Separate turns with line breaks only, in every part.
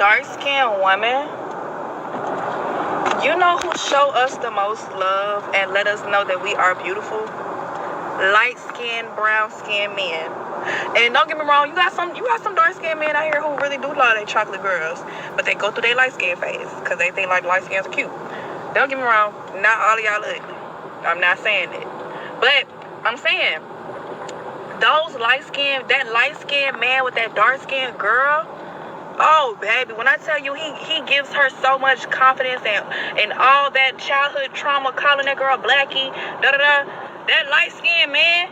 Dark-skinned women, you know who show us the most love and let us know that we are beautiful? Light-skinned, brown-skinned men. And don't get me wrong, you got some dark-skinned men out here who really do love their chocolate girls, but they go through their light-skinned phase because they think like light skins are cute. Don't get me wrong, not all of y'all ugly. I'm not saying it, but I'm saying that light-skinned man with that dark-skinned girl. Oh, baby, when I tell you he gives her so much confidence and all that childhood trauma, calling that girl Blackie, da-da-da, that light-skinned man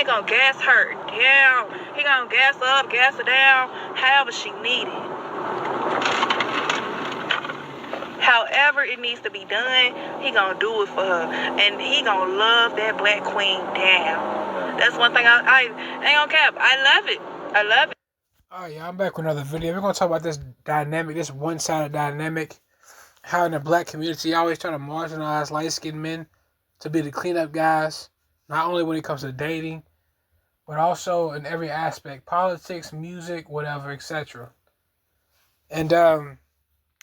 gonna gas her down. He gonna gas her up, gas her down, however she need it. However it needs to be done, he gonna do it for her. And he gonna love that black queen down. That's one thing I ain't gonna cap. I love it. I love it.
Alright, yeah, I'm back with another video. We're going to talk about this dynamic, this one-sided dynamic. How in the black community, always try to marginalize light-skinned men to be the cleanup guys. Not only when it comes to dating, but also in every aspect. Politics, music, whatever, etc. And,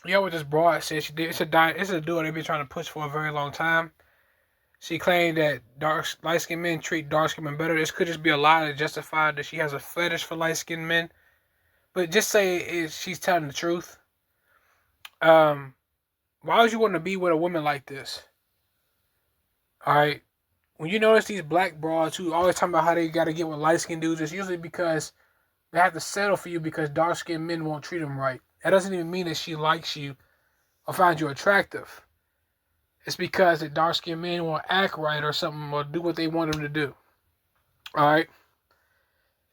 what this broad said, it's a duo they've been trying to push for a very long time. She claimed that light-skinned men treat dark-skinned men better. This could just be a lie to justify that she has a fetish for light-skinned men. But just say she's telling the truth. Why would you want to be with a woman like this? Alright? When you notice these black broads who always talking about how they got to get with light-skinned dudes, it's usually because they have to settle for you because dark-skinned men won't treat them right. That doesn't even mean that she likes you or finds you attractive. It's because the dark-skinned men won't act right or something or do what they want them to do. Alright?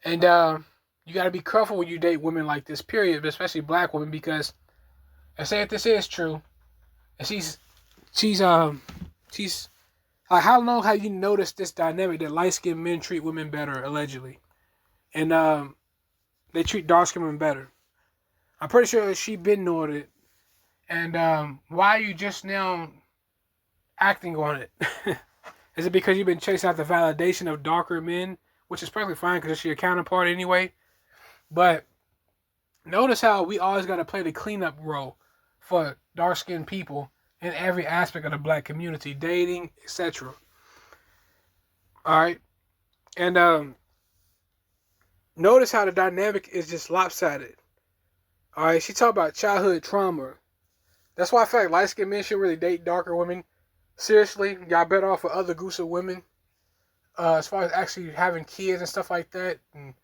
And, you got to be careful when you date women like this, period, but especially black women, because I say if this is true, and she's like, how long have you noticed this dynamic that light-skinned men treat women better, allegedly, and they treat dark-skinned women better? I'm pretty sure she been knowing it, and why are you just now acting on it? Is it because you've been chasing out the validation of darker men, which is perfectly fine because it's your counterpart anyway? But notice how we always got to play the cleanup role for dark-skinned people in every aspect of the black community, dating, etc. Alright? And notice how the dynamic is just lopsided. Alright? She talked about childhood trauma. That's why I feel like light-skinned men should really date darker women. Seriously, y'all better off with other groups of women. As far as actually having kids and stuff like that. And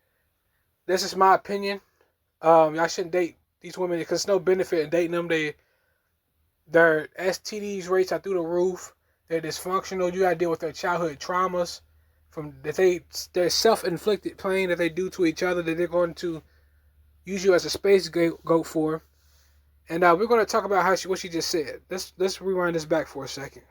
this is my opinion. Y'all shouldn't date these women because there's no benefit in dating them. Their STDs rates are through the roof. They're dysfunctional. You gotta deal with their childhood traumas from their self-inflicted pain that they do to each other that they're going to use you as a space goat for. And we're going to talk about what she just said. Let's rewind this back for a second.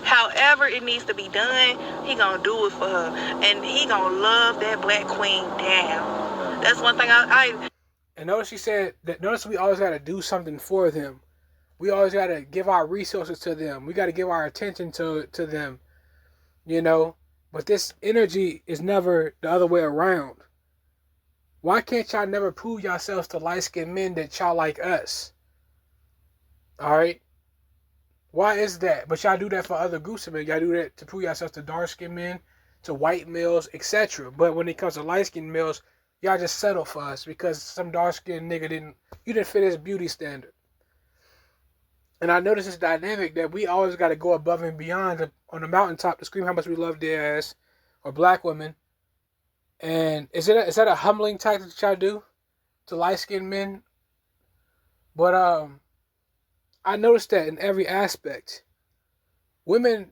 However it needs to be done, he gonna do it for her. And he gonna love that black queen down. That's one thing
And notice she said that, notice we always gotta do something for them. We always gotta give our resources to them. We gotta give our attention to them. You know? But this energy is never the other way around. Why can't y'all never prove yourselves to light-skinned men that y'all like us? Alright? Why is that? But y'all do that for other groups of men. Y'all do that to prove yourselves to dark-skinned men, to white males, etc. But when it comes to light-skinned males, y'all just settle for us because some dark-skinned nigga didn't fit his beauty standard. And I noticed this dynamic that we always got to go above and beyond on the mountaintop to scream how much we love their ass or black women. And is that a humbling tactic that y'all do to light-skinned men? But I noticed that in every aspect. Women,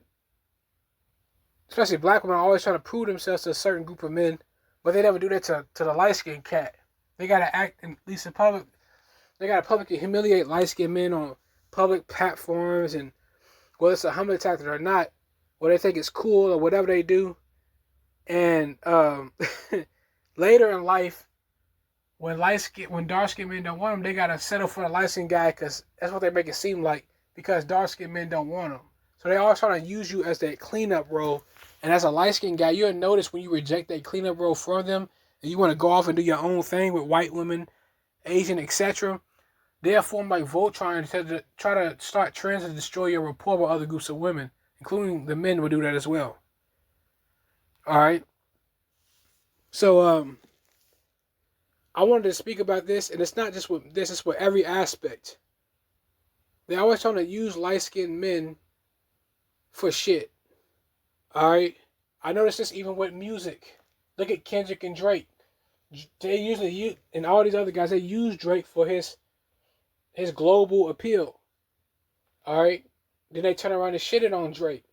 especially black women, are always trying to prove themselves to a certain group of men, but they never do that to the light-skinned cat. They gotta act, at least in public, they gotta publicly humiliate light-skinned men on public platforms, and whether it's a humbling tactic or not, whether they think it's cool or whatever they do. And later in life, when dark-skinned men don't want them, they gotta settle for the light-skinned guy because that's what they make it seem like, because dark-skinned men don't want them. So they always trying to use you as that cleanup role And as a light-skinned guy, you'll notice when you reject that cleanup role from them, and you want to go off and do your own thing with white women, Asian, etc., they'll form like Voltron to try to start trends and destroy your rapport with other groups of women, including the men will do that as well. All right. So I wanted to speak about this, and it's not just with this; it's with every aspect. They're always trying to use light-skinned men for shit. All right. I noticed this even with music. Look at Kendrick and Drake. They usually use, and all these other guys, they use Drake for his global appeal. All right. Then they turn around and shit it on Drake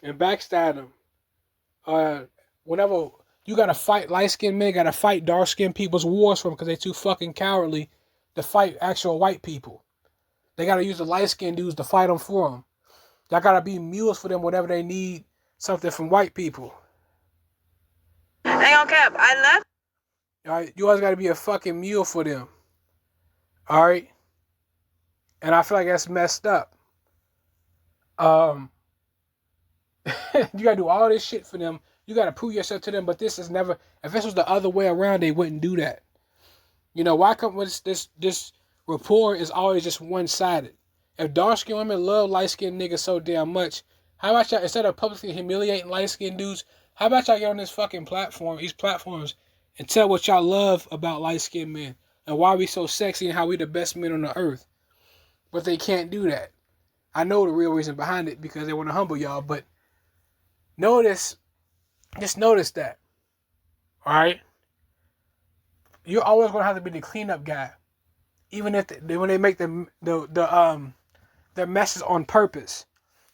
and backstab him. Whenever you gotta fight light skinned men, gotta fight dark skinned people's wars for them because they're too fucking cowardly to fight actual white people. They gotta use the light skinned dudes to fight them for them. Y'all gotta be mules for them whenever they need something from white people.
Hang on, Cap. I left.
All right, you always gotta be a fucking mule for them. All right, and I feel like that's messed up. You gotta do all this shit for them. You gotta prove yourself to them. But this is never. If this was the other way around, they wouldn't do that. You know why? Come with this rapport is always just one sided. If dark skinned women love light skinned niggas so damn much, how about y'all, instead of publicly humiliating light skinned dudes, how about y'all get on this fucking platform, these platforms, and tell what y'all love about light skinned men and why we so sexy and how we the best men on the earth. But they can't do that. I know the real reason behind it because they want to humble y'all, but just notice that. Alright? You're always gonna have to be the cleanup guy. Even if when they make their messes on purpose.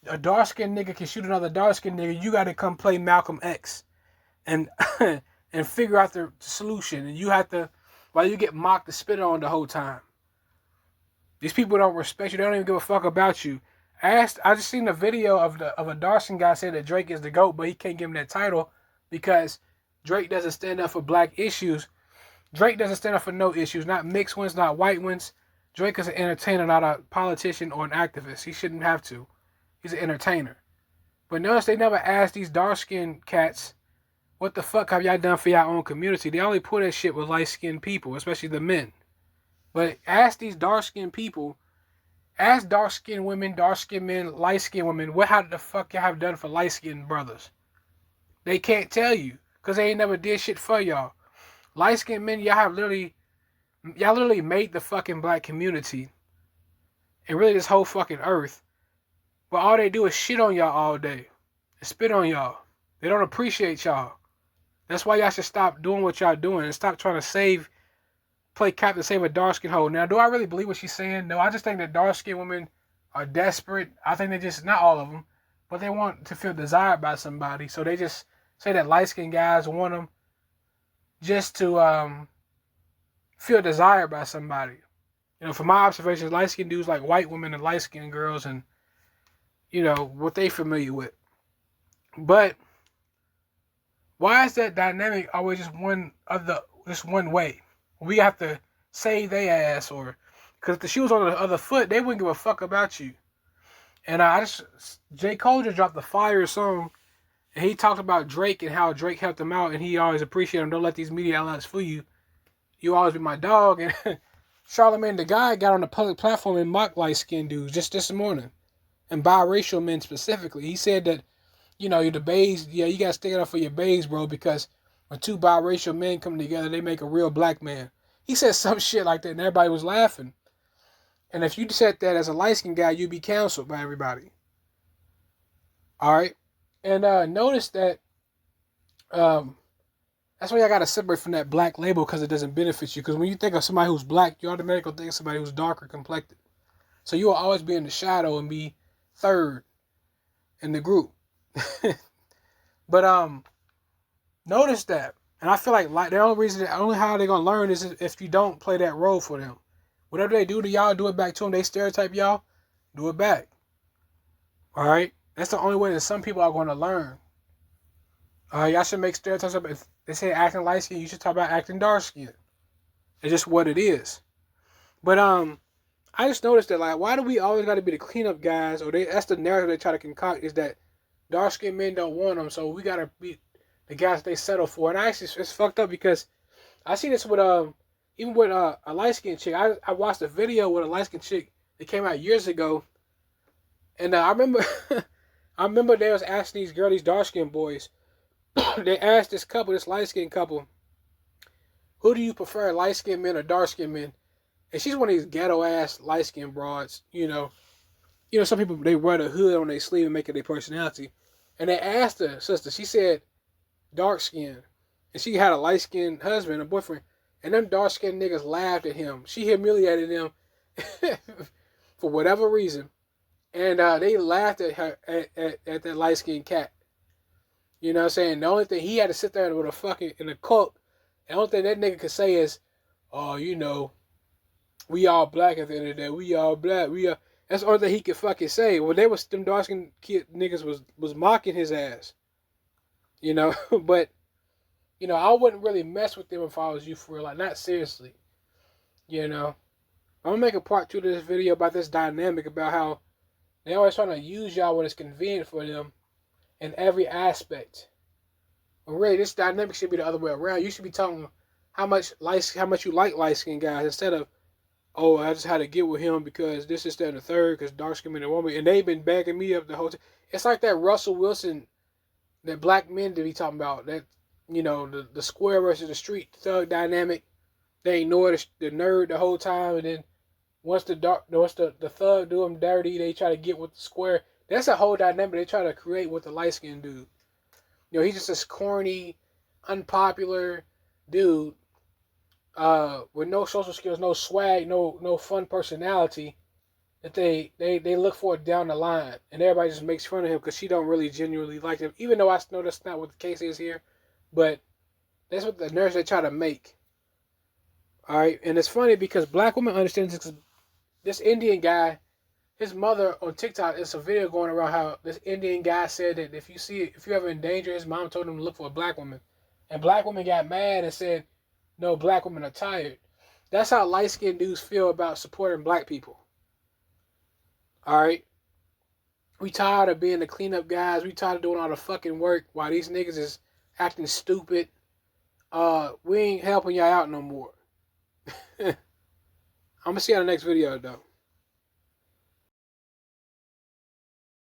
A dark skinned nigga can shoot another dark skinned nigga, you gotta come play Malcolm X and and figure out the solution. And you have to, while you get mocked, to spit on the whole time. These people don't respect you. They don't even give a fuck about you. I just seen a video of a dark skinned guy say that Drake is the GOAT, but he can't give him that title because Drake doesn't stand up for black issues. Drake doesn't stand up for no issues, not mixed ones, not white ones. Drake is an entertainer, not a politician or an activist. He shouldn't have to. He's an entertainer. But notice they never asked these dark-skinned cats, what the fuck have y'all done for your own community? They only put that shit with light-skinned people, especially the men. But ask these dark-skinned people, ask dark-skinned women, dark-skinned men, light-skinned women, what how the fuck y'all have done for light-skinned brothers? They can't tell you, because they ain't never did shit for y'all. Light-skinned men, y'all literally made the fucking black community and really this whole fucking earth. But all they do is shit on y'all all day and spit on y'all. They don't appreciate y'all. That's why y'all should stop doing what y'all doing and stop trying to play Captain Save a dark-skinned hoe. Now, do I really believe what she's saying? No, I just think that dark-skinned women are desperate. I think they just, not all of them, but they want to feel desired by somebody. So they just say that light-skinned guys want them just to feel desired by somebody. You know, from my observations, light-skinned dudes like white women and light-skinned girls and, you know, what they familiar with. But why is that dynamic always just one way? We have to save their ass, or because if the shoe was on the other foot, they wouldn't give a fuck about you. And J. Cole just dropped the fire song, and he talked about Drake and how Drake helped him out, and he always appreciated him. Don't let these media outlets fool you. You always be my dog. And Charlamagne the guy got on the public platform and mocked light-skinned dudes just this morning, and biracial men specifically. He said that, you know, the bays, yeah, you gotta stick it up for your bays, bro, because when two biracial men come together, they make a real black man. He said some shit like that, and everybody was laughing. And if you said that as a light-skinned guy, you'd be canceled by everybody. All right? And notice that that's why y'all gotta separate from that black label, because it doesn't benefit you. Because when you think of somebody who's black, you automatically think of somebody who's darker complected. So you will always be in the shadow and be third in the group. But notice that. And I feel like the only how they're gonna learn is if you don't play that role for them. Whatever they do to y'all, do it back to them. They stereotype y'all, do it back. Alright? That's the only way that some people are gonna learn. Y'all should make stereotypes up. If they say acting light skin, you should talk about acting dark skin. It's just what it is. But I just noticed that, like, why do we always gotta be the cleanup guys, or that's the narrative they try to concoct, is that dark skinned men don't want them, so we gotta be the guys they settle for. And I actually, it's fucked up because I see this with even with a light skinned chick. I watched a video with a light skinned chick that came out years ago, and I remember I remember they was asking these dark skinned boys. They asked this couple, this light skinned couple, who do you prefer, light skinned men or dark skinned men? And she's one of these ghetto ass light skinned broads, some people they wear the hood on their sleeve and make it their personality. And they asked her sister, she said dark skin. And she had a light skinned husband, a boyfriend. And them dark skinned niggas laughed at him. She humiliated him for whatever reason. And they laughed at her at that light skinned cat. You know what I'm saying? The only thing he had to sit there with a fucking in a cult. The only thing that nigga could say is, oh, we all black at the end of the day. We all black. That's the only thing he could fucking say. Well, them dark skinned kid niggas was mocking his ass. But I wouldn't really mess with them if I was you for real. Like, not seriously. I'm gonna make a part 2 to this video about this dynamic about how they always trying to use y'all when it's convenient for them in every aspect. Well, really, this dynamic should be the other way around. You should be talking how much you like light skinned guys instead of, oh, I just had to get with him because this is that and the third because dark skinned men and woman, and they've been backing me up the whole time. It's like that Russell Wilson, that black men that he talking about, that the square versus the street thug dynamic. They ignore the nerd the whole time, and then once the thug do them dirty, they try to get with the square. That's a whole dynamic they try to create with the light skinned dude. He's just this corny, unpopular dude with no social skills, no swag, no fun personality that they look for down the line, and everybody just makes fun of him because she don't really genuinely like him. Even though I know that's not what the case is here, but that's what the nerds they try to make. All right, and it's funny because black women understand this. This Indian guy, his mother on TikTok, it's a video going around how this Indian guy said that if you ever in danger, his mom told him to look for a black woman, and black women got mad and said, no, black women are tired. That's how light skinned dudes feel about supporting black people. All right, we tired of being the cleanup guys. We tired of doing all the fucking work while these niggas is acting stupid. We ain't helping y'all out no more. I'm gonna see you on the next video though.